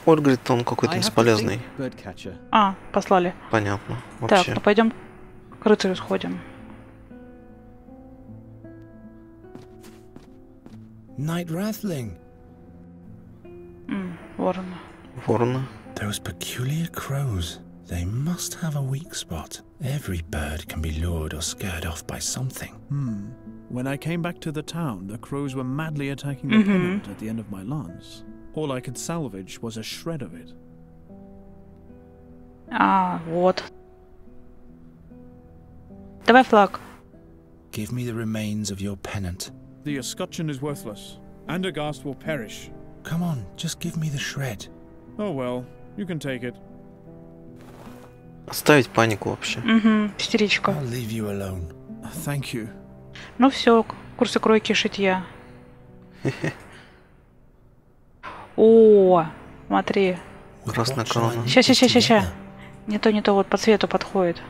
Ой, говорит, он какой-то бесполезный. А, послали. Понятно. Вообще. Так, ну пойдем к рыцарю сходим. Night Rathling. Ворона. Ворона. Those peculiar crows. They must have a weak spot. Every bird can be lured or scared off by something. When I came back to the town, the crows were madly attacking the pennant at the end of my lance. All I could salvage was a shred of it. А, вот. Давай флаг. Give me the remains of your pennant. The escutcheon is worthless. Андергаст will perish. Come on, just give me the shred. Oh well, you can take it. Оставить панику вообще. Истеричка. I'll leave you alone. Thank you. Ну все, курсы кройки шитья. О, смотри. Красная корона. Ща. Не то, вот по цвету подходит.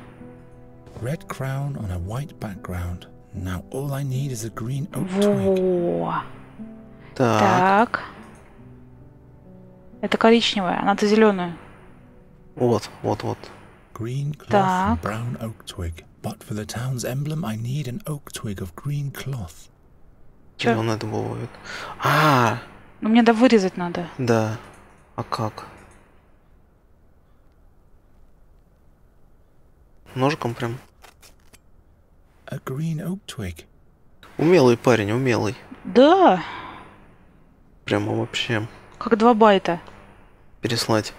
Red crown on a white background. Now all I need is a green oak twig. Во. Так. Так. Это коричневая, а надо зеленую. Вот. Green cloth Так. and brown oak twig. But for the town's emblem, I need an oak twig of green cloth. Зеленая добывает. А, Ну мне да вырезать надо. да. А как? Ножиком прям. A green oak twig. Умелый парень, умелый. Да. Прямо вообще. Как 2 байта. Переслать.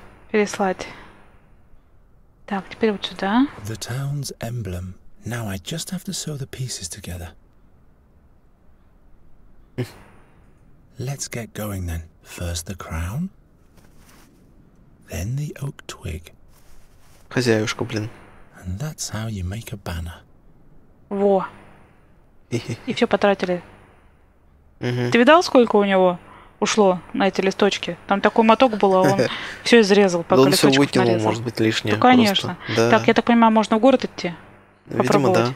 Так, теперь вот сюда. The town's emblem. Now I just have to sew the pieces together. Let's get going then. First the crown. Then the oak twig. Хозяюшка, блин. And that's how you make a banner. Во. И все потратили. Ты видал, сколько у него ушло на эти листочки? Там такой моток был, а он все изрезал, пока Да он все листочков выкинул, нарезал. может быть, лишнее. Ну, конечно. Да. Так, я так понимаю, можно в город идти? Видимо, Попробовать.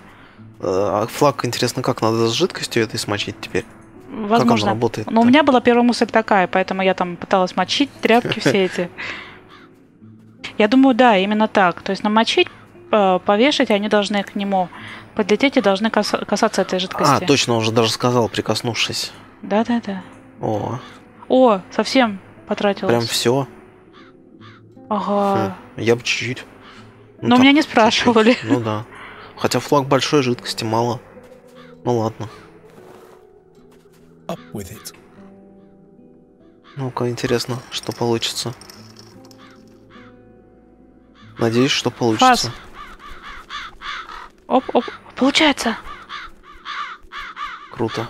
да. А флаг, интересно, как? Надо с жидкостью этой смочить теперь? Возможно. Как оно работает? Но у меня была первая мысль такая, поэтому я там пыталась мочить тряпки все эти. Я думаю, да, именно так. То есть намочить, повешать, и они должны к нему подлететь и должны касаться этой жидкости. А, точно, он же даже сказал, прикоснувшись. Да. О, совсем потратилась. Прям все. Ага. Я бы чуть-чуть. Но меня не спрашивали. Чуть-чуть. Ну да. Хотя флаг большой, жидкости мало. Ну ладно. Up with it. Ну-ка, интересно, что получится. Надеюсь, что получится. Фас. Оп. Получается. Круто.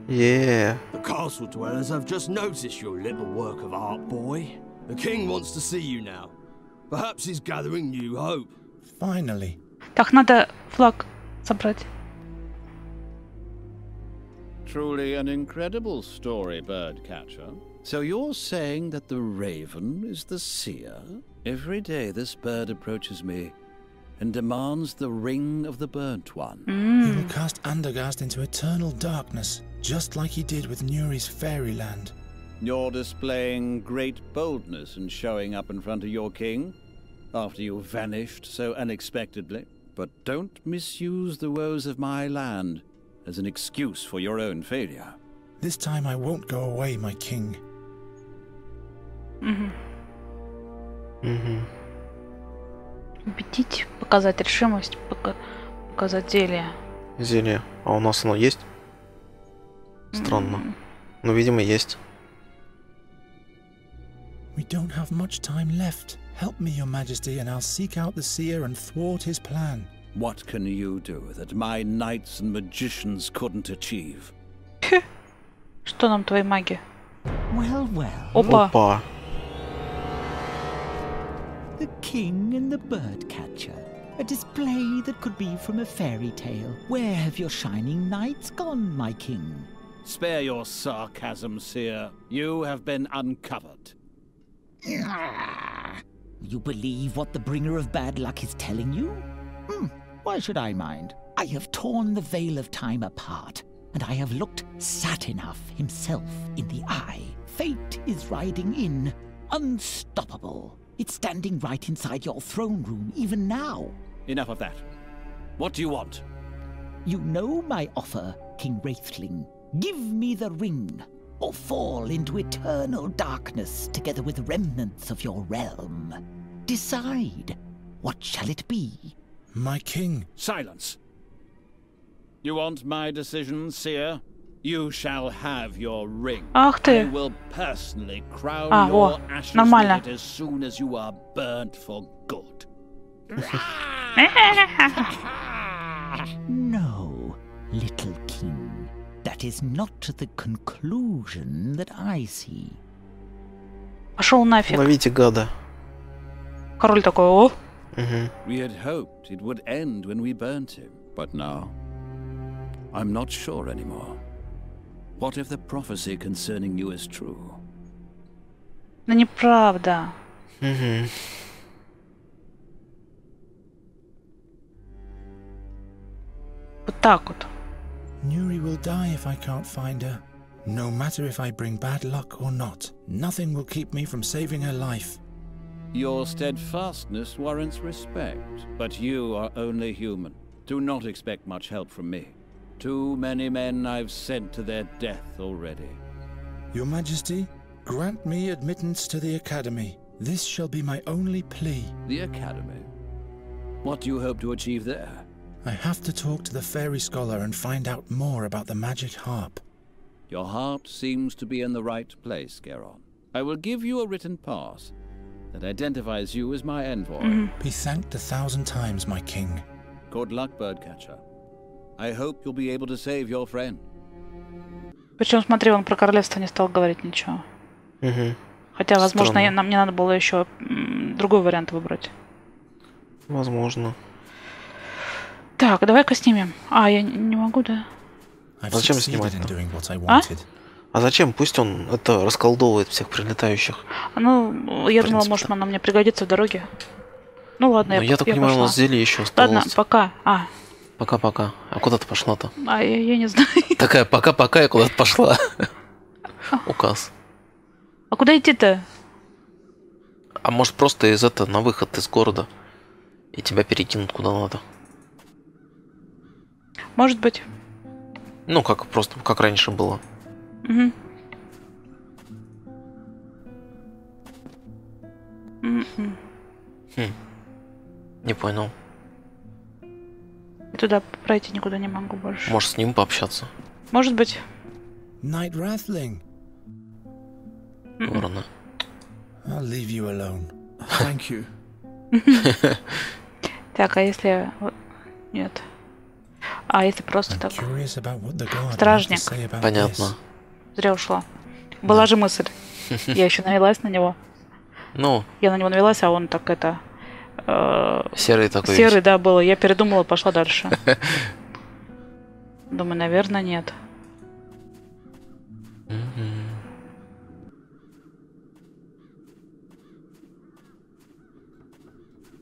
The castle dwellers have just noticed your little work of art, boy. The king wants to see you now. Perhaps he's gathering new hope. Finally. Так, надо флаг собрать. Truly an incredible story, birdcatcher. So you're saying that the raven is the seer? Every day this bird approaches me and demands the ring of the burnt one. He will cast Andергаст into eternal darkness, just like he did with Nuri's fairyland. You're displaying great boldness in showing up in front of your king after you vanished so unexpectedly. But don't misuse the woes of my land as an excuse for your own failure. This time I won't go away, my king. Убедить, показать решимость, показать зелье. Зелье. А у нас оно есть? Странно. Ну, видимо, есть. We don't have much time left. Help me, your majesty, and I'll seek out the seer and thwart his plan. What can you do that my knights and magicians couldn't achieve? Что нам твои маги? Well. Опа. The king and the birdcatcher. A display that could be from a fairy tale. Where have your shining knights gone, my king? Spare your sarcasm, seer. You have been uncovered. You believe what the bringer of bad luck is telling you? Why should I mind? I have torn the veil of time apart. and I have looked Satinav himself in the eye. Fate is riding in, unstoppable. It's standing right inside your throne room even now. Enough of that. What do you want? You know my offer, King Wraithling. Give me the ring, or fall into eternal darkness together with remnants of your realm. Decide. What shall it be? My king. Silence. You want my decision, seer? You shall have your ring. Ах I ты. will personally crown А, your во, ashes нормально. with it as soon as you are burnt for good. No, little king. That is not the conclusion that I see. Пошел нафиг. Ловите гада. Король такой, о. We had hoped it would end when we burnt him, but now I'm not sure anymore. What if the prophecy concerning you is true? Ну неправда. Вот так вот. Nuri will die if I can't find her. No matter if I bring bad luck or not, nothing will keep me from saving her life. Your steadfastness warrants respect, but you are only human. Do not expect much help from me. Too many men I've sent to their death already. Your Majesty, grant me admittance to the Academy. This shall be my only plea. The Academy? What do you hope to achieve there? I have to talk to the fairy scholar and find out more about the magic harp. Your heart seems to be in the right place, Gheron. I will give you a written pass that identifies you as my envoy. Be thanked 1,000 times, my king. Good luck, Birdcatcher. I hope you'll be able to save your friend. Причем, смотри, он про королевство не стал говорить ничего. Хотя, возможно, нам не надо было еще другой вариант выбрать. Возможно. Так, давай-ка снимем. А, я не могу, да? Зачем снимать-то? А зачем? Пусть он это расколдовывает всех прилетающих. Ну, я думала, может, она мне пригодится в дороге. Ну ладно, я так понимаю, у нас зелье еще осталось. Ладно, пока. Пока-пока. А куда ты пошла-то? А, я не знаю. Такая пока-пока и куда-то пошла. Указ. А куда идти-то? А может просто на выход из города и тебя перекинут куда надо. Может быть. Ну, как раньше было. Не понял. И туда пройти никуда не могу больше. Может, с ним пообщаться? Может быть. Night Wrathling. Ворона. I'll leave you alone. Thank you. Так, а если... Нет. А если просто так? Стражник. Понятно. Зря ушла. Была же мысль. Я еще навелась на него. Ну. Я на него навелась, а он так это... Серый такой. Серый, да, было. Я передумала, пошла дальше. Думаю, наверное, нет.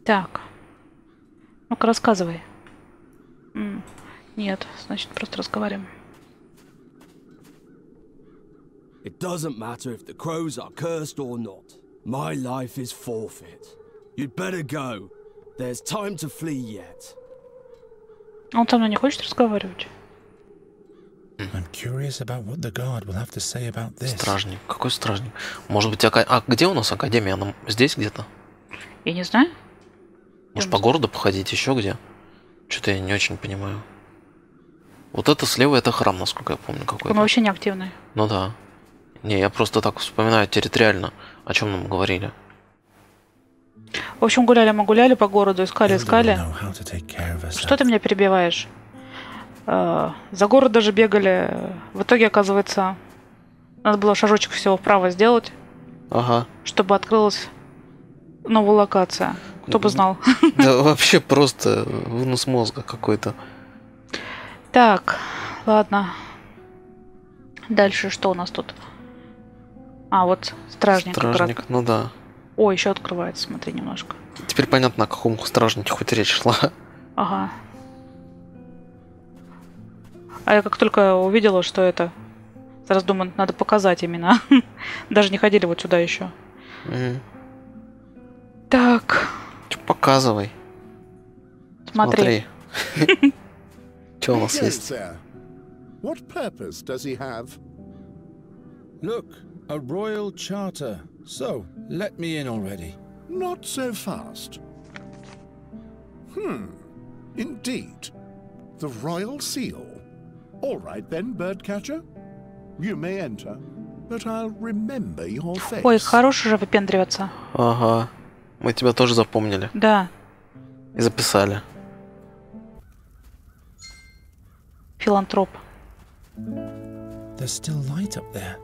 Так. Ну-ка, рассказывай. Нет, значит, просто разговариваем. It doesn't matter if the crows are cursed or not. My life is forfeit. You'd better go. There's time to flee yet. Он со мной не хочет разговаривать. I'm curious about what the guard will have to say about this. Стражник. Какой стражник? Может быть, А где у нас академия? Она здесь где-то? Я не знаю. Может, по городу походить, еще где? Что-то я не очень понимаю. Вот это слева, это храм, насколько я помню, какой-то. Мы вообще не активны. Ну да. Не, я просто так вспоминаю территориально, о чем нам говорили. В общем, мы гуляли по городу, искали. Что ты меня перебиваешь? За город даже бегали. В итоге, оказывается, надо было шажочек всего вправо сделать. Ага. Чтобы открылась новая локация. Кто бы знал. Да вообще просто вынос мозга какой-то. Так, ладно. Дальше что у нас тут? А, вот стражник. Стражник, ну да. О, еще открывается, смотри, немножко. Теперь понятно, о каком стражнике хоть речь шла. Ага. А я как только увидела, что это... Сразу думаю, надо показать именно. Даже не ходили вот сюда еще. Так. Показывай. Смотри. Что у нас есть? What purpose does he have? Look, a royal charter. So, let me in already. Not so fast. Indeed. The royal seal. All right then, birdcatcher. You may enter, but I'll remember your face. Ой, хорош уже выпендриваться. Ага. Мы тебя тоже запомнили. Да. И записали. Филантроп. There's still light up there.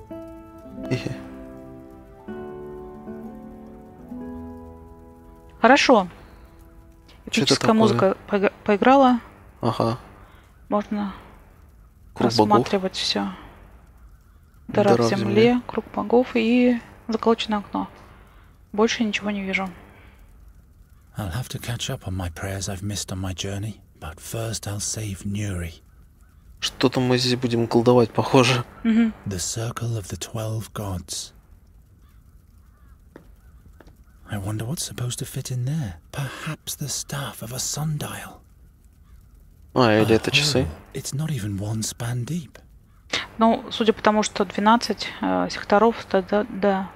Хорошо. Что это Эпическая такое? музыка поиграла. Ага. Можно Круг рассматривать все. Дыра в земле, круг богов и заколоченное окно. Больше ничего не вижу. I'll have to catch up on my prayers I've missed on my journey, but first I'll save Nuri. Что-то мы здесь будем колдовать, похоже. The circle of the 12 gods. I wonder what's supposed to fit in there. Perhaps the staff of a sundial. Или это часы? It's not even one span deep. Ну, судя по тому, что 12 секторов, то да,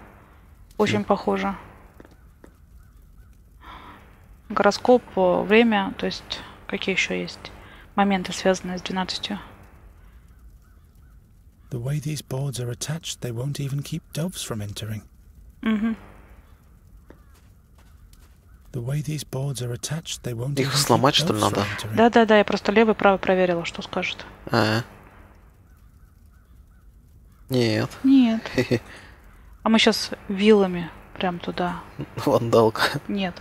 очень похоже. Гороскоп, время, то есть какие еще есть моменты, связанные с 12. The way these boards are attached, they won't even keep doves from entering. The way these boards are attached, they won't Их even сломать, keep что ли, doves надо? from entering. Да, я просто левый и правый проверила, что скажет. Нет. Нет. А мы сейчас вилами прям туда. Вандалка. Нет.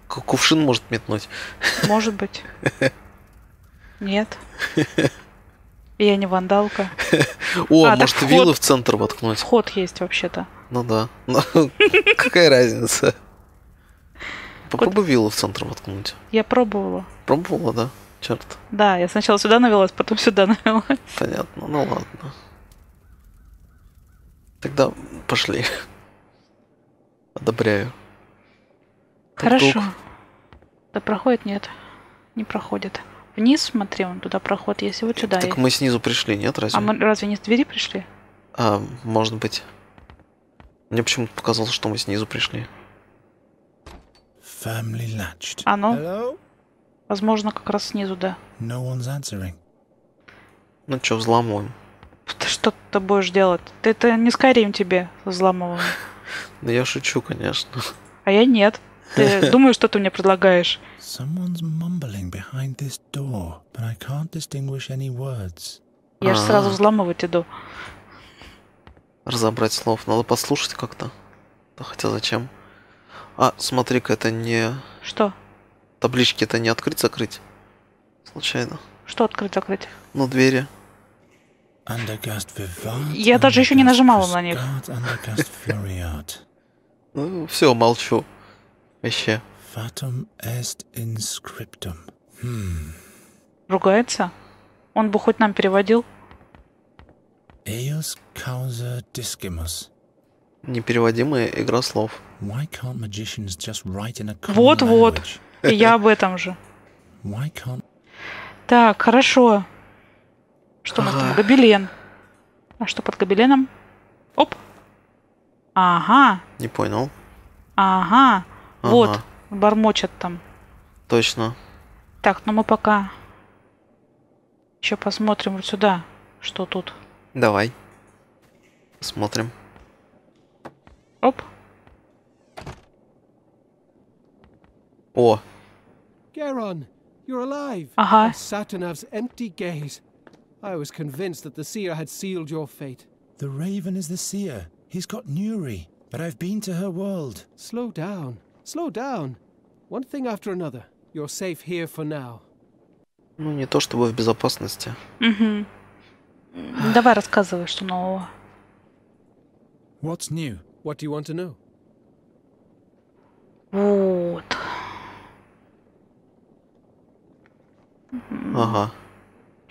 Кувшин может метнуть. Может быть. Нет. Я не вандалка. Может вилы в центр воткнуть. Вход есть вообще-то. Ну да. Какая разница? Попробуй вилу в центр воткнуть. Я пробовала. Пробовала, да? Черт. Да, я сначала сюда навелась, потом сюда навелась. Понятно, ну ладно. Тогда пошли. Одобряю. Хорошо. Да проходит? Нет. Не проходит. Вниз смотри, вон туда проход есть, и вот сюда Так есть. мы снизу пришли, нет, разве? А мы разве не с двери пришли? Может быть. Мне почему-то показалось, что мы снизу пришли. Firmly latched. Ну? Возможно, как раз снизу, да. No one's answering. Ну что, взламываем? Ты что ты будешь делать? Это не Skyrim тебе взламываем. Да я шучу, конечно. А я нет. Ты думаешь, что ты мне предлагаешь? Someone's mumbling behind this door, but I can't distinguish any words. Я же сразу взламывать иду. Разобрать слов. Надо послушать как-то. Да хотя зачем? Смотри-ка, это не... Что? Таблички это не открыть-закрыть? Случайно. Что открыть-закрыть? Ну, двери. Я даже еще не нажимала на них. Ну, все, молчу. Вообще. Fatum est inscriptum. Ругается? Он бы хоть нам переводил. Eos causa discimus. Непереводимая игра слов. Why can't magicians just write in a common Вот-вот. language? И я об этом же. Why can't... Так, хорошо. Что у нас там? Гобелен. А что под гобеленом? Оп. Ага. Не понял. Ага. Вот. Бормочет там. Точно. Так, ну мы пока еще посмотрим вот сюда. Что тут? Давай. Смотрим. Оп. О. Gheron, you're alive. Ага. Satinav's empty gaze. I was convinced that the seer had sealed your fate. The raven is the seer. He's got Nuri, but I've been to her world. Slow down. Slow down. One thing after another. You're safe here for now. Ну, не то чтобы в безопасности. Угу. Давай рассказывай, что нового. What's new? What do you want to know? Вот. Ага.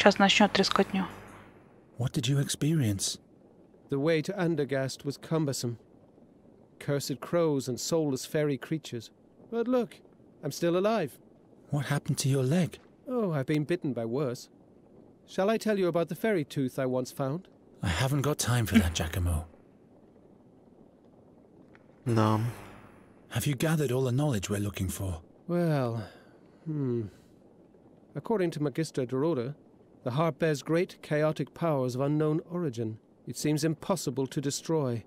Сейчас начнет трескотню. What did you experience? The way to Андергаста was cumbersome. Cursed crows and soulless fairy creatures. But look, I'm still alive. What happened to your leg? Oh, I've been bitten by worse. Shall I tell you about the fairy tooth I once found? I haven't got time for that, Giacomo. Да. Have you gathered all the knowledge we're looking for? Well, According to Magister Dorota, the harp bears great chaotic powers of unknown origin. It seems impossible to destroy,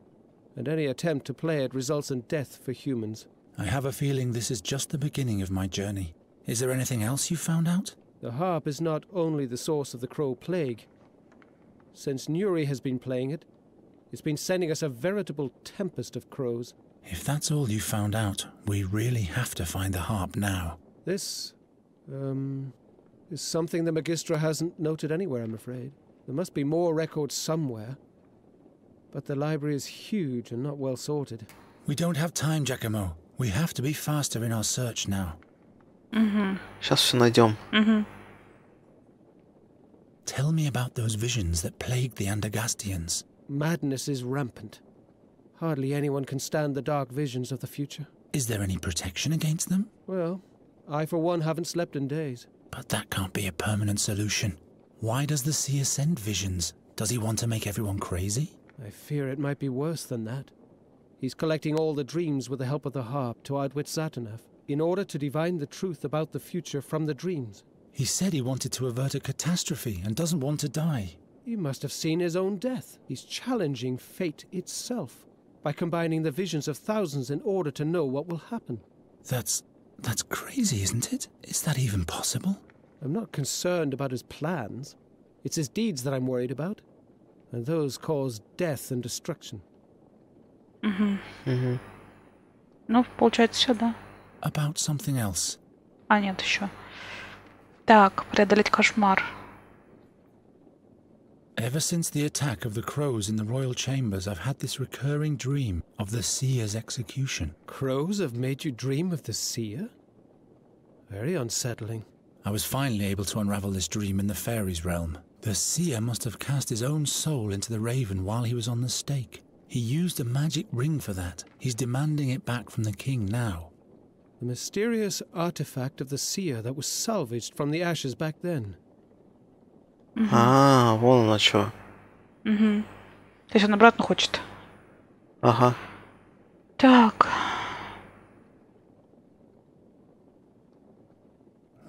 and any attempt to play it results in death for humans. I have a feeling this is just the beginning of my journey. Is there anything else you found out? The harp is not only the source of the Crow Plague. Since Nuri has been playing it, it's been sending us a veritable tempest of crows. If that's all you found out, we really have to find the harp now. This, is something the Magistra hasn't noted anywhere, I'm afraid. There must be more records somewhere. But the library is huge and not well sorted. We don't have time, Giacomo. We have to be faster in our search now. Сейчас все найдем. Tell me about those visions that plagued the Андергаstians. Madness is rampant. Hardly anyone can stand the dark visions of the future. Is there any protection against them? Well, I for one haven't slept in days. But that can't be a permanent solution. Why does the seer send visions? Does he want to make everyone crazy? I fear it might be worse than that. He's collecting all the dreams with the help of the harp to outwit Satinav, in order to divine the truth about the future from the dreams. He said he wanted to avert a catastrophe and doesn't want to die. He must have seen his own death. He's challenging fate itself by combining the visions of thousands in order to know what will happen. That's crazy, isn't it? Is that even possible? I'm not concerned about his plans. It's his deeds that I'm worried about. And those cause death and destruction. Ну, получается, все, да? About something else. А, нет, еще. Так, преодолеть кошмар. Ever since the attack of the crows in the royal chambers, I've had this recurring dream of the seer's execution. Crows have made you dream of the seer? Very unsettling. I was finally able to unravel this dream in the fairies' realm. The seer must have cast his own soul into the raven while he was on the stake. He used a magic ring for that. He's demanding it back from the king now. The mysterious artifact of the seer that was salvaged from the ashes back then. А, вон оно что. То есть он обратно хочет. Ага. Так.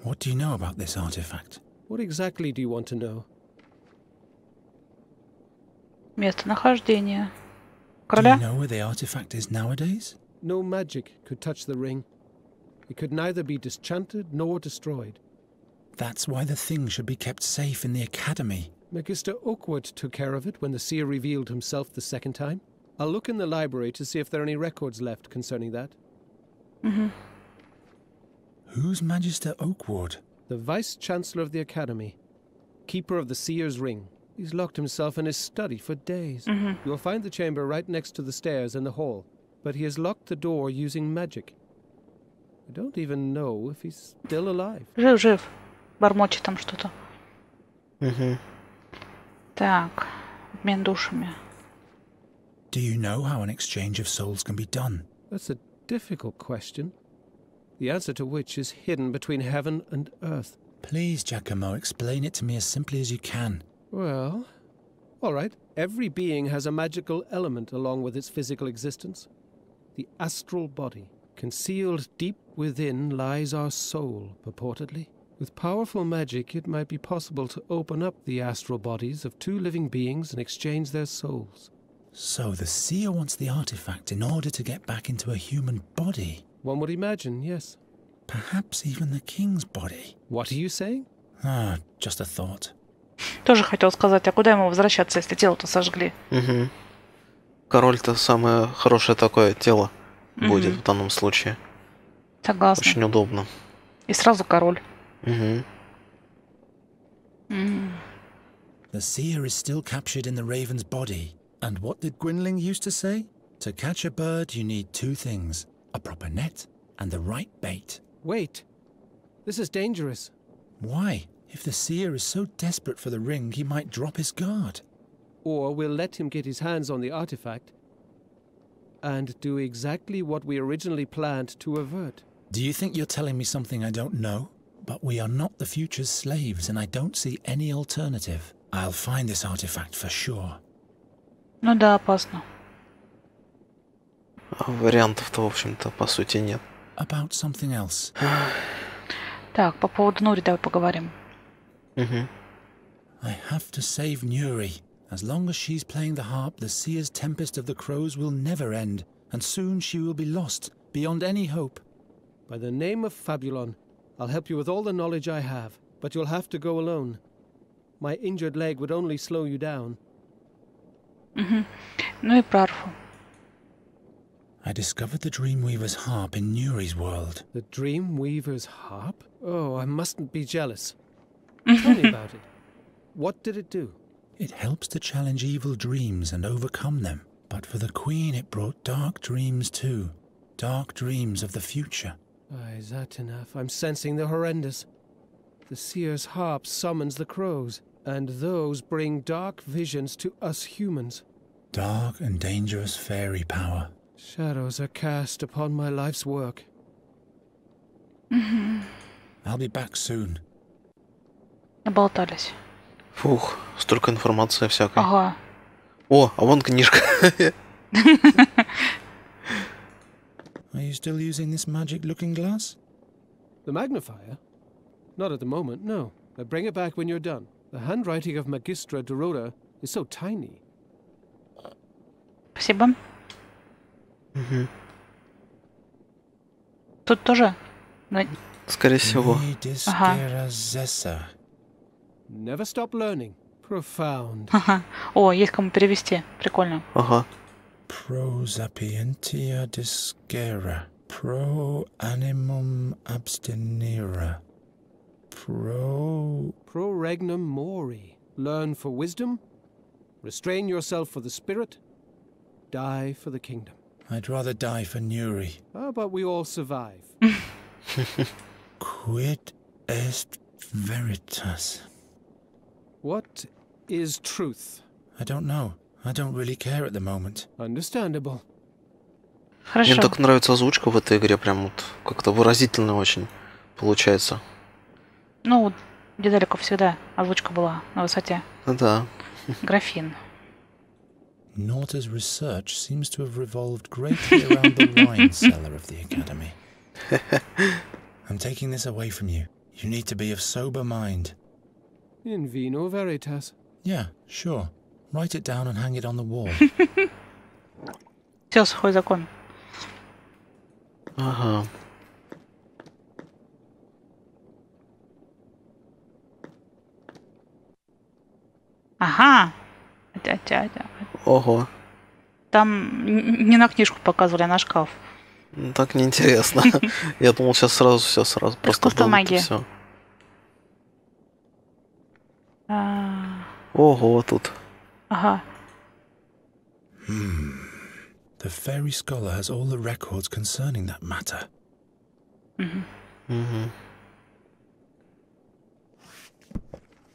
What do you know about this artifact? What exactly do you want to know? Местонахождение. Do you Короля? know where the artifact is nowadays? No magic could touch the ring. It could neither be disenchanted nor destroyed. That's why the thing should be kept safe in the academy. Magister Oakwood took care of it when the seer revealed himself the second time. I'll look in the library to see if there are any records left concerning that. Who's Magister Oakwood? The Vice-Chancellor of the Academy. Keeper of the Seer's Ring. He's locked himself in his study for days. You'll find the chamber right next to the stairs in the hall. But he has locked the door using magic. I don't even know if he's still alive. Жив, жив. Бормочет там что-то. Так. Обмен душами. Do you know how an exchange of souls can be done? That's a difficult question. The answer to which is hidden between heaven and earth. Please, Giacomo, explain it to me as simply as you can. Well, all right. Every being has a magical element along with its physical existence. The astral body. Concealed deep within lies our soul, purportedly. With powerful magic, it might be possible to open up the astral bodies of two living beings and exchange their souls. So the seer wants the artifact in order to get back into a human body? One would imagine, yes. Perhaps even the king's body. What are you saying? Ah, just a thought. Тоже хотел сказать, а куда ему возвращаться, если тело-то сожгли? Король-то самое хорошее такое тело будет в данном случае. Согласна. Очень удобно. И сразу король. The seer is still captured in the raven's body. And what did Gwynling used to say? To catch a bird, you need two things. A proper net and the right bait. Wait. This is dangerous. Why? If the seer is so desperate for the ring, he might drop his guard. Or we'll let him get his hands on the artifact and do exactly what we originally planned to avert. Do you think you're telling me something I don't know? But we are not the future's slaves, and I don't see any alternative. I'll find this artifact for sure. Ну да, опасно. Вариантов-то, в общем-то, по сути, нет. About something else. Так, по поводу Нури давай поговорим. I have to save Nuri. As long as she's playing the harp, the seer's tempest of the crows will never end, and soon she will be lost, beyond any hope. By the name of Fabulon, I'll help you with all the knowledge I have, but you'll have to go alone. My injured leg would only slow you down. Ну и про арфу. I discovered the Dreamweaver's harp in Nuri's world. The Dreamweaver's harp? Oh, I mustn't be jealous. Tell me about it. What did it do? It helps to challenge evil dreams and overcome them. But for the Queen it brought dark dreams too. Dark dreams of the future. Aye, Satinav, I'm sensing the horrendous. The seer's harp summons the crows, and those bring dark visions to us humans. Dark and dangerous fairy power. Shadows are cast upon my life's work. I'll be back soon. Болтались. Фух, столько информации всякой. Ага. О, а вон книжка. Are you still using this magic looking glass? The magnifier? Not at the moment, no. But bring it back when you're done. The handwriting of Magistra Dorota is so tiny. Спасибо. Тут тоже? Скорее всего. Never stop learning. Profound. Ага. О, есть кому перевести. Прикольно. Ага. Pro sapientia discera. Pro animum abstinera. Pro regnum mori. Learn for wisdom. Restrain yourself for the spirit. Die for the kingdom. I'd rather die for Nuri. How about we all survive? Quid est veritas? What is truth? I don't know. I don't really care at the moment. Understandable. Хорошо. Мне так нравится озвучка в этой игре, прям вот как-то выразительно очень получается. Ну, Дедалеков всегда озвучка была на высоте. Да. Графин. Norta's research seems to have revolved greatly around the wine cellar of the Academy. I'm taking this away from you. You need to be of sober mind. In vino veritas. Yeah, sure. Write it down and hang it on the wall. Все, сухой закон. Ага. Ага. Ого. Там не на книжку показывали, а на шкаф. Так неинтересно. Я думал, сейчас сразу все сразу. Искусство магии. Все. Ого, тут. Ага. The fairy scholar has all the records concerning that matter.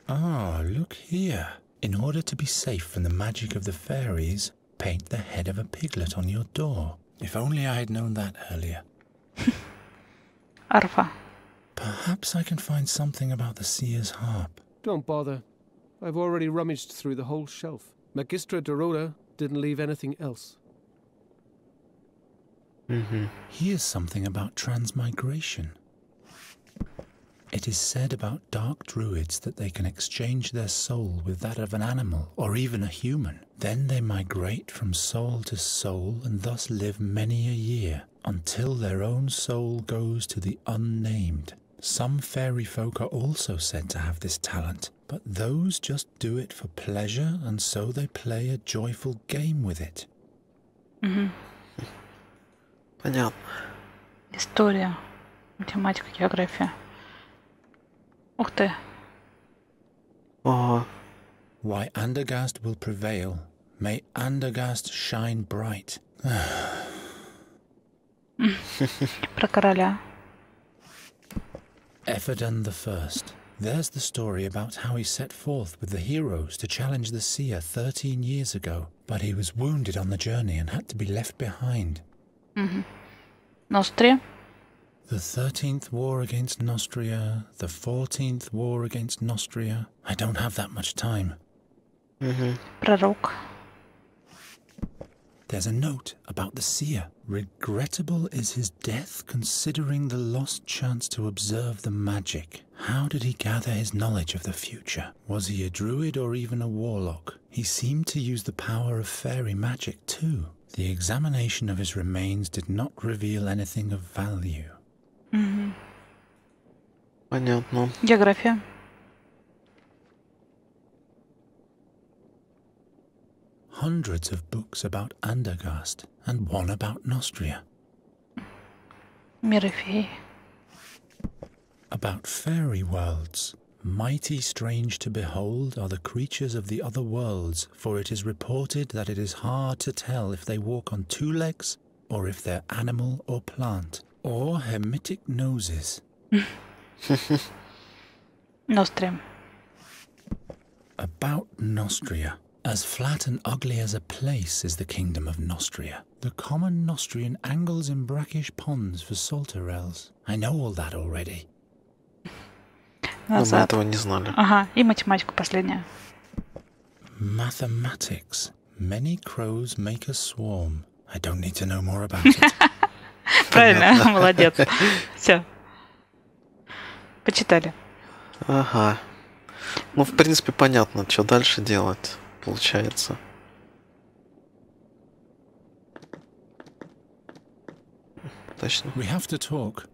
Ah, look here. In order to be safe from the magic of the fairies, paint the head of a piglet on your door. If only I had known that earlier. Арфа. Perhaps I can find something about the seer's harp. Don't bother. I've already rummaged through the whole shelf. Magistra Dorota didn't leave anything else. Here's something about transmigration. It is said about dark druids that they can exchange their soul with that of an animal or even a human. Then they migrate from soul to soul and thus live many a year until their own soul goes to the unnamed. Some fairy folk are also said to have this talent, but those just do it for pleasure and so they play a joyful game with it. Понятно. История, математика, география. Ух ты. Ого. Why Андергast will prevail. May Андергast shine bright. Про короля. Ephodon the First, There's the story about how he set forth with the heroes to challenge the seer 13 years ago, but he was wounded on the journey and had to be left behind. Ностри. The 13th war against Nostria, the 14th war against Nostria. I don't have that much time. Пророк. There's a note about the seer. Regrettable is his death, considering the lost chance to observe the magic. How did he gather his knowledge of the future? Was he a druid or even a warlock? He seemed to use the power of fairy magic too. The examination of his remains did not reveal anything of value. Понятно. География. Hundreds of books about Андергаст and one about Nostria. Мир и феи. About fairy worlds. Mighty strange to behold are the creatures of the other worlds, for it is reported that it is hard to tell if they walk on two legs, or if they're animal or plant, or hermetic noses. Ностри. About Nostria. As flat and ugly as a place is the kingdom of Nostria. The common Nostrian angles in brackish ponds for salterels. I know all that already. Но мы этого не знали. Ага, и математику последняя. Mathematics. Many crows make a swarm. I don't need to know more about it. Правильно, молодец. Все. Почитали. Ага. Ну, в принципе, понятно, что дальше делать, получается. Точно. We have to talk.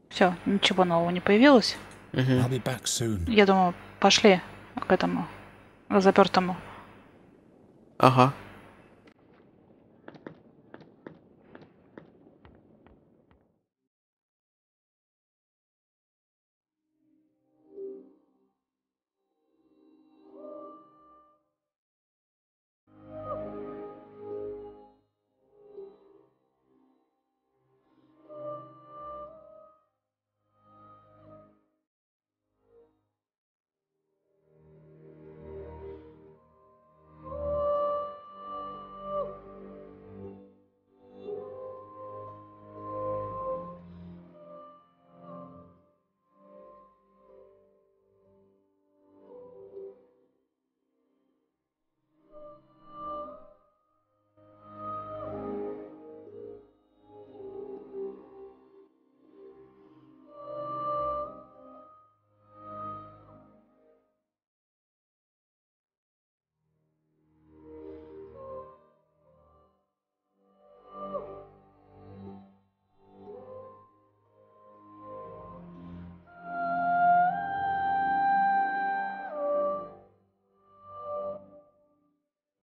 Все, ничего нового не появилось. I'll be back soon. Я думаю, пошли к этому, к запертому. Ага.